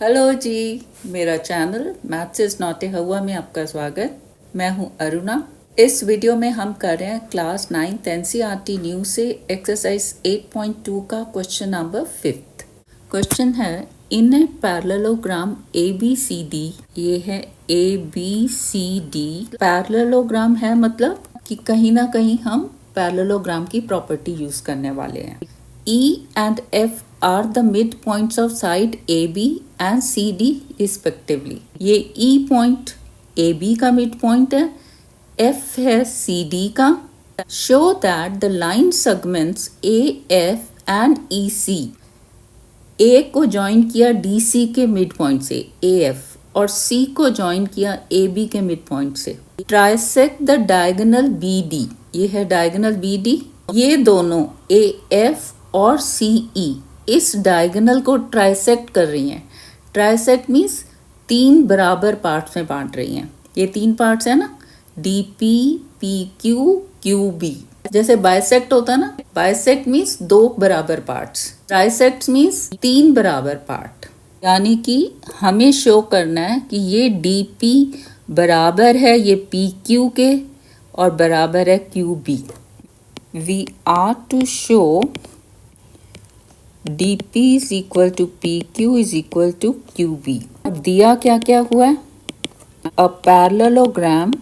Hello जी, मेरा channel maths is not a हवा में आपका स्वागत। मैं हूं अरुणा। इस वीडियो में हम कर रहे हैं क्लास 9th एनसीईआरटी न्यू से एक्सरसाइज 8.2 का क्वेश्चन नंबर 5। क्वेश्चन है इन ए पैरेललोग्राम ABCD। ये है ABCD पैरेललोग्राम है, मतलब कि कहीं ना कहीं हम पैरेललोग्राम की प्रॉपर्टी यूज करने वाले हैं। E and F are the midpoints of side AB and CD respectively। ये E पॉइंट AB का मिड पॉइंट है, F है CD का। Show that the line segments AF and EC, A को ज्वाइन किया DC के मिड पॉइंट से AF और C को ज्वाइन किया AB के मिड पॉइंट से। Trisect the diagonal BD, ये है डायगोनल BD। ये दोनों AF और CE इस डायगोनल को ट्राइसेक्ट कर रही हैं। ट्राइसेक्ट मीन्स तीन बराबर पार्ट्स में बांट रही हैं। ये तीन पार्ट्स है ना, DP, PQ, QB। जैसे बाइसेक्ट होता है ना, बाइसेक्ट मीन्स दो बराबर पार्ट्स, ट्राइसेक्ट मीन्स तीन बराबर पार्ट। यानी कि हमें शो करना है कि ये DP बराबर है ये PQ के और बराबर है QB। We are to show DP is equal to PQ is equal to QB। अब दिया क्या क्या हुआ है, अ पैरेललोग्राम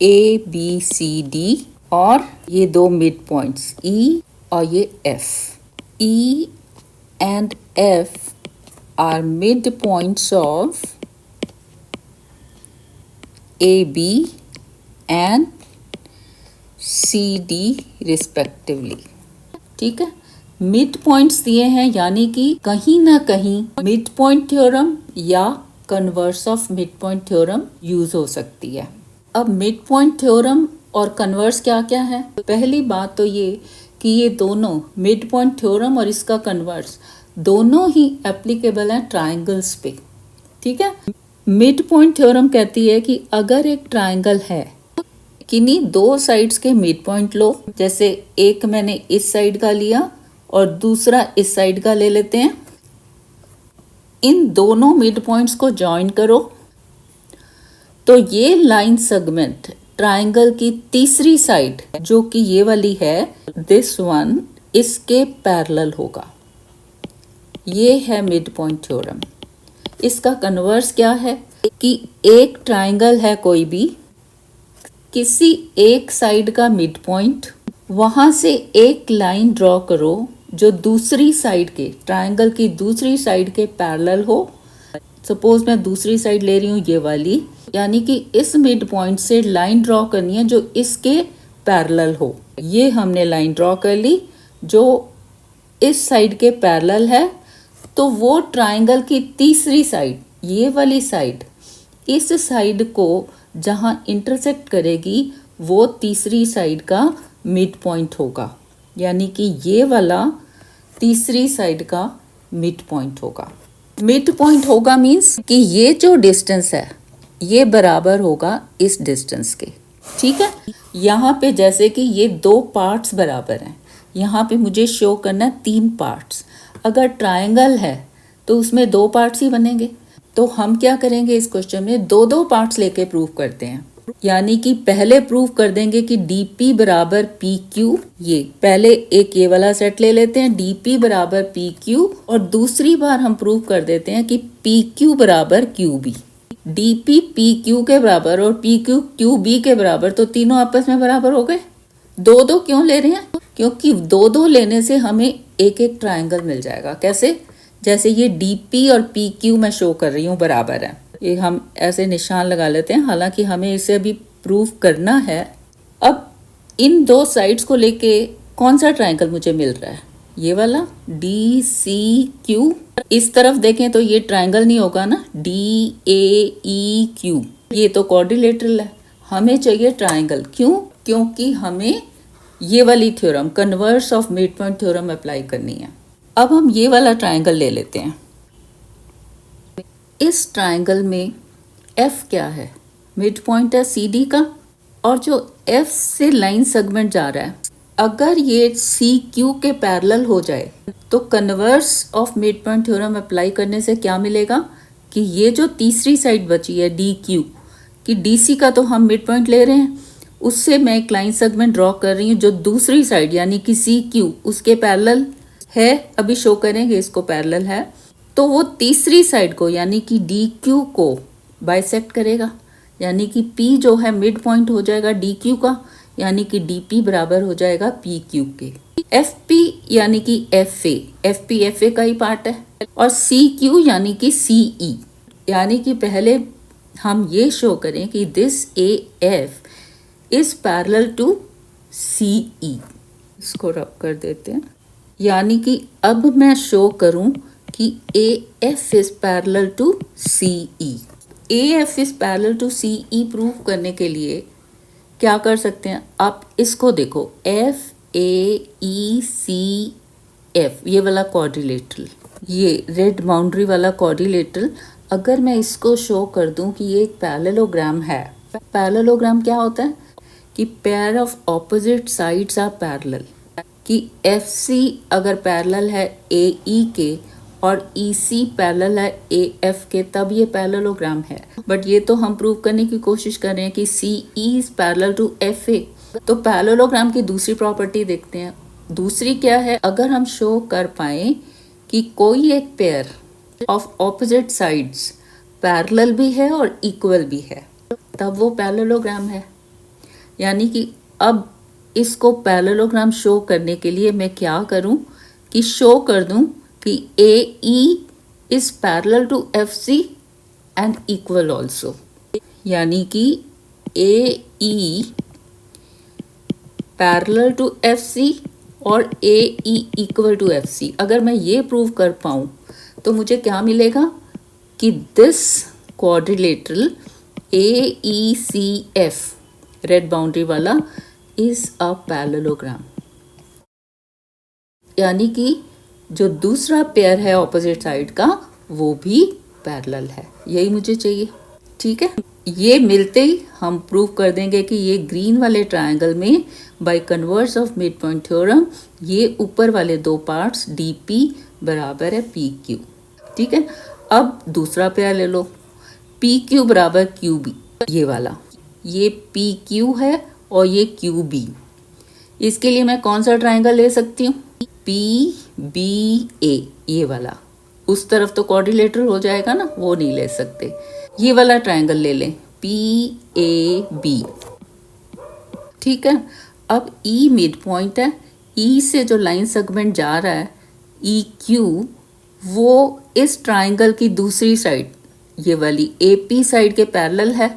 ABCD और ये दो मिड पॉइंट्स E और ये F। E and F are mid points of AB and CD respectively। ठीक है, मिड पॉइंट्स दिए हैं, यानी कि कहीं ना कहीं मिड पॉइंट थ्योरम या converse of mid point theorem use हो सकती है। अब मिड पॉइंट थ्योरम और कन्वर्स क्या क्या है। पहली बात तो ये कि ये दोनों मिड पॉइंट थ्योरम और इसका कन्वर्स दोनों ही एप्लीकेबल हैं ट्राइंगल्स पे। ठीक है, मिड पॉइंट थ्योरम कहती है कि अगर एक ट्राइंगल है, किन्हीं दो साइड्स के मिड पॉइंट लो, जैसे एक मैंने इस साइड का लिया और दूसरा इस साइड का ले लेते हैं। इन दोनों मिड पॉइंट्स को ज्वाइन करो तो ये लाइन सेगमेंट ट्राइंगल की तीसरी साइड, जो कि ये वाली है, दिस वन, इसके पैरेलल होगा। ये है मिड पॉइंट थ्योरम। इसका कन्वर्स क्या है कि एक ट्राइंगल है कोई भी, किसी एक साइड का मिड पॉइंट, वहां से एक लाइन ड्रॉ करो जो दूसरी साइड के, ट्राइंगल की दूसरी साइड के पैरेलल हो। सपोज मैं दूसरी साइड ले रही हूँ ये वाली, यानी कि इस मिड पॉइंट से लाइन ड्रॉ करनी है जो इसके पैरेलल हो। ये हमने लाइन ड्रॉ कर ली जो इस साइड के पैरेलल है, तो वो ट्राइंगल की तीसरी साइड, ये वाली साइड, इस साइड को जहां इंटरसेक्ट करेगी वो तीसरी साइड का मिड पॉइंट होगा। यानी कि ये वाला तीसरी साइड का मिड पॉइंट होगा। मिड पॉइंट होगा मीन्स कि ये जो डिस्टेंस है ये बराबर होगा इस डिस्टेंस के। ठीक है, यहाँ पे जैसे कि ये दो पार्ट्स बराबर हैं, यहाँ पे मुझे शो करना है तीन पार्ट्स। अगर ट्राइंगल है तो उसमें दो पार्ट्स ही बनेंगे, तो हम क्या करेंगे इस क्वेश्चन में दो दो पार्ट्स लेके प्रूव करते हैं। यानी कि पहले प्रूव कर देंगे कि DP बराबर PQ, ये पहले एक ये वाला सेट ले लेते हैं DP बराबर PQ, और दूसरी बार हम प्रूव कर देते हैं कि PQ बराबर QB। DP PQ के बराबर और PQ QB के बराबर, तो तीनों आपस में बराबर हो गए। दो दो क्यों ले रहे हैं, क्योंकि दो दो लेने से हमें एक एक ट्राइंगल मिल जाएगा। कैसे, जैसे ये DP और PQ मैं शो कर रही हूँ बराबर है, ये हम ऐसे निशान लगा लेते हैं, हालांकि हमें इसे अभी प्रूव करना है। अब इन दो साइड्स को लेके कौन सा ट्राइंगल मुझे मिल रहा है, ये वाला DCQ। इस तरफ देखें तो ये ट्राइंगल नहीं होगा ना, DAEQ, ये तो क्वाड्रिलेटरल है। हमें चाहिए ट्राइंगल, क्यों, क्योंकि हमें ये वाली theorem, converse of mid point theorem apply करनी है। अब हम ये वाला ट्राइंगल ले लेते हैं। इस ट्राइंगल में F क्या है, मिड पॉइंट है CD का, और जो F से लाइन सेगमेंट जा रहा है, अगर ये सी क्यू के पैरेलल हो जाए तो converse of mid point theorem apply करने से क्या मिलेगा कि ये जो तीसरी साइड बची है डी क्यू कि डी सी का तो हम मिड पॉइंट ले रहे हैं, उससे मैं एक लाइन सेगमेंट ड्रॉ कर रही हूँ जो दूसरी साइड यानी कि सी क्यू उसके पैरेलल है, अभी शो करेंगे इसको पैरेलल है, तो वो तीसरी साइड को यानी कि डी क्यू को बाइसेक्ट करेगा, यानी कि P जो है मिड पॉइंट हो जाएगा डी क्यू का, यानी कि डी पी बराबर हो जाएगा पी क्यू के। एफ पी यानी कि एफ पी एफ ए का ही पार्ट है, और सी क्यू यानी कि सी ई, यानी कि पहले हम ये शो करें कि this A F is parallel to C E. इसको रब कर देते हैं, यानी कि अब मैं शो करूं कि A F is parallel to C E. A F is parallel to C E prove करने के लिए क्या कर सकते हैं, आप इसको देखो, F A E C F ये वाला क्वाड्रिलेटरल, ये रेड बाउंड्री वाला क्वाड्रिलेटरल, अगर मैं इसको शो कर दूं कि ये एक पैरेललोग्राम है। पैरेललोग्राम क्या होता है कि pair of opposite sides are parallel, कि एफ सी अगर पैरेलल है ए ई के और ई सी पैरेलल है ए एफ के, तब ये पैरेललोग्राम है। बट ये तो हम प्रूव करने की कोशिश कर रहे हैं कि C E is parallel to F A. तो पैरेललोग्राम की दूसरी प्रॉपर्टी देखते हैं। दूसरी क्या है, अगर हम शो कर पाए कि कोई एक pair of opposite sides parallel भी है और इक्वल भी है, तब वो पैरेललोग्राम है। यानी कि अब इसको पैरेललोग्राम शो करने के लिए मैं क्या करूं कि शो कर दूं कि A E is parallel to F C and equal also, यानी कि A E parallel to F C और A E equal to F C. अगर मैं ये प्रूव कर पाऊँ तो मुझे क्या मिलेगा कि this quadrilateral A E C F red boundary वाला इज अ पैरेललोग्राम, यानी कि जो दूसरा पेयर है ऑपोजिट साइड का वो भी पैरेलल है। यही मुझे चाहिए, ठीक है। ये मिलते ही हम प्रूव कर देंगे कि ये ग्रीन वाले ट्रायंगल में bye converse of mid point theorem ये ऊपर वाले दो पार्ट्स डी पी बराबर है पी क्यू, ठीक है। अब दूसरा पेयर ले लो, पी क्यू बराबर क्यू बी, ये वाला, ये पी क्यू है और ये क्यू बी। इसके लिए मैं कौन सा ट्रायंगल ले सकती हूँ, पी बी ए, ये वाला। उस तरफ तो क्वाड्रिलेटरल हो जाएगा ना, वो नहीं ले सकते। ये वाला ट्रायंगल ले लें, पी ए बी, ठीक है। अब ई मिड पॉइंट है, ई से जो लाइन सेगमेंट जा रहा है ई क्यू, वो इस ट्रायंगल की दूसरी साइड ये वाली ए पी साइड के पैरेलल है।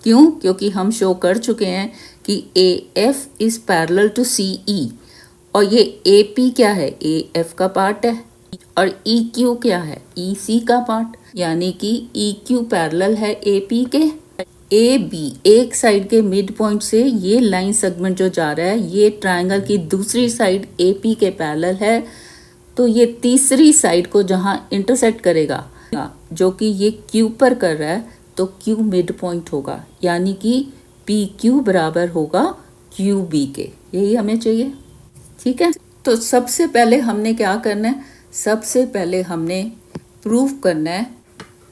क्यों? क्योंकि हम शो कर चुके हैं कि A F is parallel to C E, और ये ए पी क्या है, ए एफ का पार्ट है, और ई क्यू क्या है, ई सी का पार्ट, यानी कि ई क्यू पैरेलल है ए पी के। ए बी एक साइड के मिड पॉइंट से ये लाइन सेगमेंट जो जा रहा है ये ट्रायंगल की दूसरी साइड ए पी के पैरेलल है, तो ये तीसरी साइड को जहां इंटरसेक्ट करेगा जो कि ये क्यू पर कर रहा है, तो क्यू मिड पॉइंट होगा, यानी कि पी क्यू बराबर होगा क्यू बी के। यही हमें चाहिए, ठीक है। तो सबसे पहले हमने क्या करना है, सबसे पहले हमने प्रूव करना है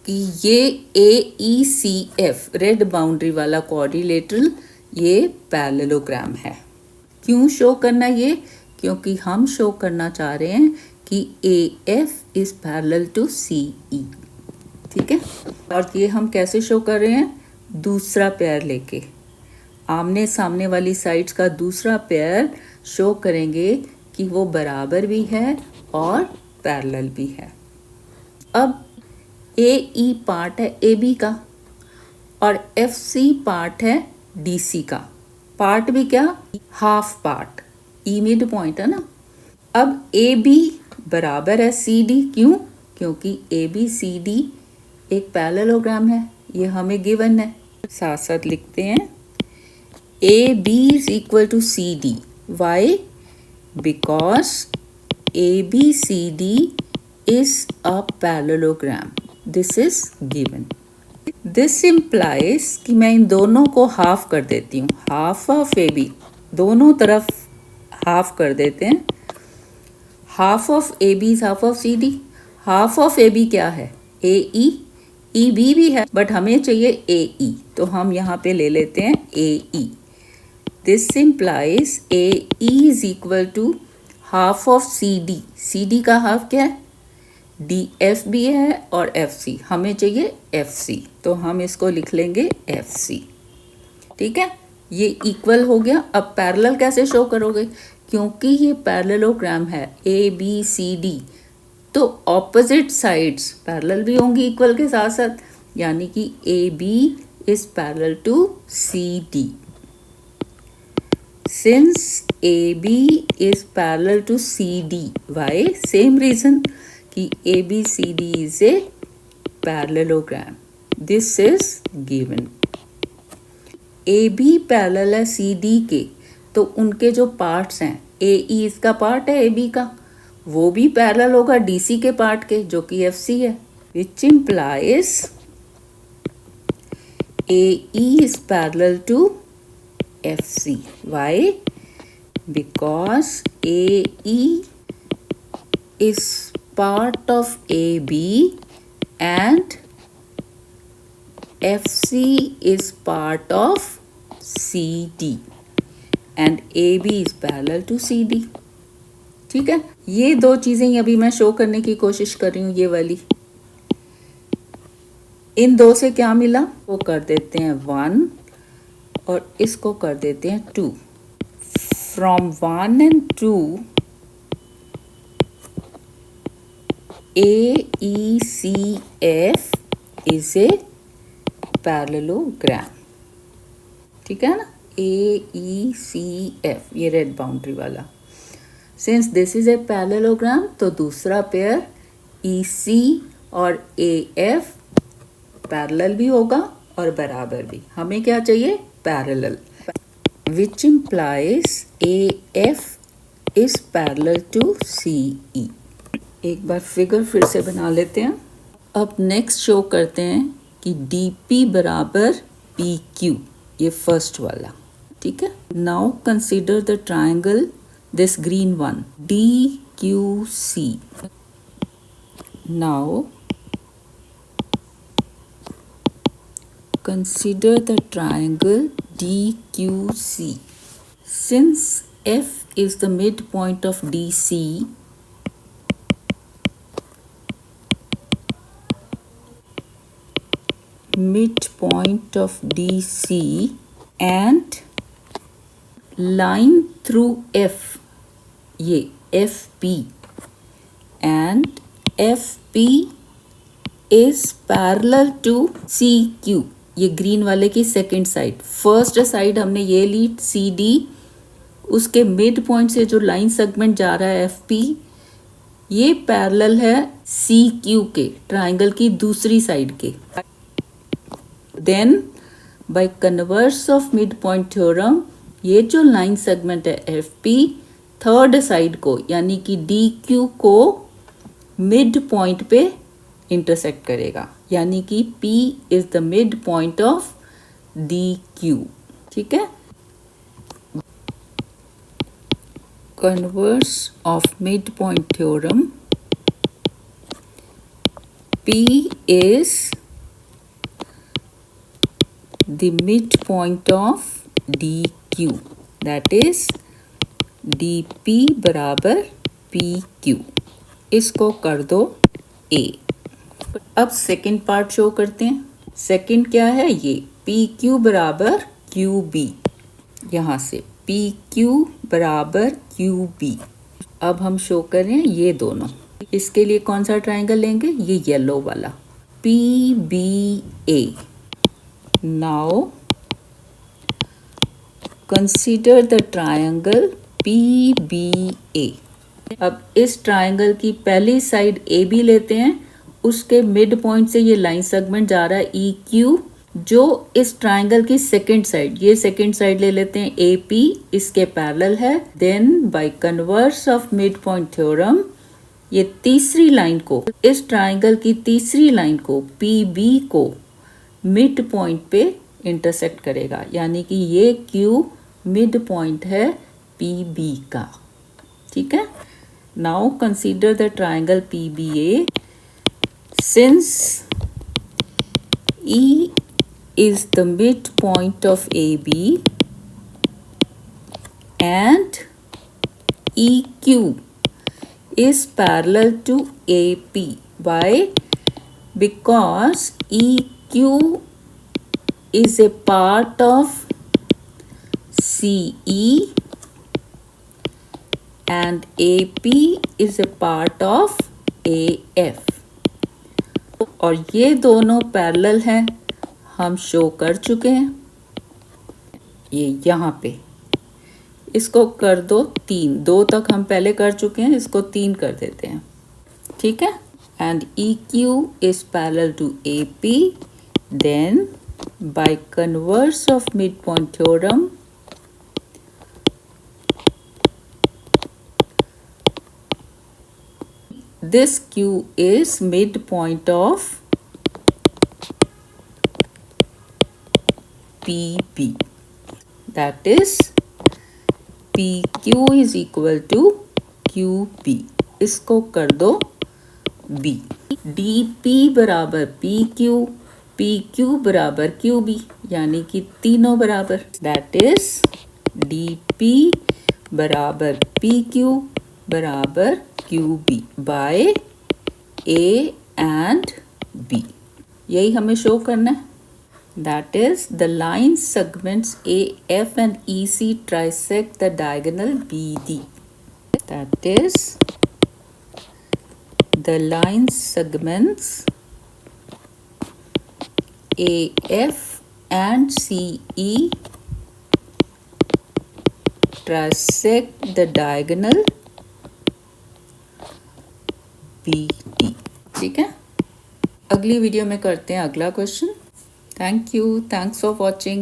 कि ये ए E C F red boundary वाला क्वाड्रिलेटरल ये पैरेललोग्राम है। क्यों शो करना ये, क्योंकि हम शो करना चाह रहे हैं कि A F is parallel to C E, ठीक है। और ये हम कैसे शो कर रहे हैं, दूसरा पेयर लेके, आमने सामने वाली साइड्स का दूसरा पेयर शो करेंगे कि वो बराबर भी है और पैरेलल भी है। अब ए ई पार्ट है ए बी का और एफ सी पार्ट है डी सी का। पार्ट भी क्या, हाफ पार्ट, ई मिड पॉइंट है ना। अब ए बी बराबर है सी डी, क्यों? क्योंकि ए बी सी डी एक पैरेललोग्राम है, ये हमें गिवन है। साथ साथ लिखते हैं, A B is equal to C D, why? Because A B C D is a parallelogram. This is given. This implies कि मैं इन दोनों को हाफ कर देती हूँ, हाफ ऑफ ए बी, दोनों तरफ हाफ कर देते हैं। Half of A B is half of C D. Half of A B क्या है? ए ई। ई बी भी है बट हमें चाहिए ए ई, तो हम यहाँ पे ले लेते हैं A E. This implies A E is equal to half of C D. C D का हाफ क्या है? डी एफ भी है और एफ सी, हमें चाहिए एफ सी, तो हम इसको लिख लेंगे एफ सी। ठीक है, ये इक्वल हो गया। अब पैरेलल कैसे शो करोगे? क्योंकि ये पैरेललोग्राम है ए बी सी डी, तो ऑपोजिट साइड्स पैरेलल भी होंगी इक्वल के साथ साथ, यानी कि A B is parallel to C D. Since A B is parallel to C D, why? Same reason कि A B C D is a parallelogram. This is given. A B parallel है C D के, तो उनके जो parts हैं, A ई इसका part है A B का, वो भी पैरेलल होगा डी सी के पार्ट के, जो कि एफ सी है। Which implies A E is parallel to F C. Why? Because A E is part of AB and FC is part of CD and AB is parallel to CD। ठीक है, ये दो चीजें ही अभी मैं show करने की कोशिश कर रही हूँ, ये वाली। इन दो से क्या मिला? वो कर देते हैं 1 और इसको कर देते हैं 2। From 1 and 2 AECF is a parallelogram। ठीक है ना? AECF, ये रेड बाउंड्री वाला। Since this is a parallelogram, तो दूसरा पेयर EC और AF पैरेलल भी होगा और बराबर भी। हमें क्या चाहिए? Parallel. Which implies AF is parallel to CE। एक बार फिगर फिर से बना लेते हैं। अब नेक्स्ट शो करते हैं कि DP बराबर PQ, ये फर्स्ट वाला। ठीक है, now consider the triangle, this green one, DQC। Now consider the triangle DQC. Since F is the midpoint of DC, midpoint of DC and line through F, ये FP, and FP is parallel to CQ, ये green वाले की second side. First side हमने ये ली CD, उसके mid point से जो line segment जा रहा है FP, ये पैरेलल है CQ के, ट्राइंगल की दूसरी साइड के। Then by converse of mid point theorem, ये जो लाइन सेगमेंट है FP थर्ड साइड को यानी कि DQ को मिड पॉइंट पे इंटरसेक्ट करेगा, यानी कि P is the mid point of DQ। ठीक है, converse of mid point theorem, P is the midpoint of DQ, that is DP बराबर PQ। इसको कर दो A। अब सेकंड पार्ट शो करते हैं। सेकंड क्या है? ये PQ बराबर QB, यहाँ से PQ बराबर QB। अब हम शो कर रहे हैं ये दोनों। इसके लिए कौन सा ट्राइंगल लेंगे? ये येलो वाला, PBA। Now consider the triangle PBA। अब इस ट्राइंगल की पहली साइड AB लेते हैं, उसके मिड पॉइंट से ये लाइन सेगमेंट जा रहा है EQ, जो इस ट्राइंगल की सेकंड साइड, ये सेकंड साइड ले लेते हैं AP, इसके पैरेलल है। Then by converse of mid point theorem, ये तीसरी लाइन को, इस ट्राइंगल की तीसरी लाइन को PB को मिड पॉइंट पे इंटरसेक्ट करेगा, यानी कि ये Q मिड पॉइंट है PB का, ठीक है। Now consider the triangle PBA since E is the midpoint of AB and EQ is parallel to AP. Why? Because EQ is a part of CE and AP is a part of AF. और ये दोनों parallel हैं, हम show कर चुके हैं। ये यहाँ पे इसको कर दो 3, 2 तक हम पहले कर चुके हैं, इसको 3 कर देते हैं, ठीक है। And EQ is parallel to AP, then by converse of midpoint theorem this Q is midpoint of PB, that is PQ is equal to QP, इसको कर दो B। DP बराबर PQ, PQ बराबर QB, यानी कि तीनों बराबर, that is DP बराबर PQ बराबर QB by A and B। यही हमें शो करना है। That is the line segments AF and EC trisect the diagonal BD. That is the line segments AF and CE trisect the diagonal BD, ठीक है। अगली video में करते हैं अगला question. Thank you. Thanks for watching.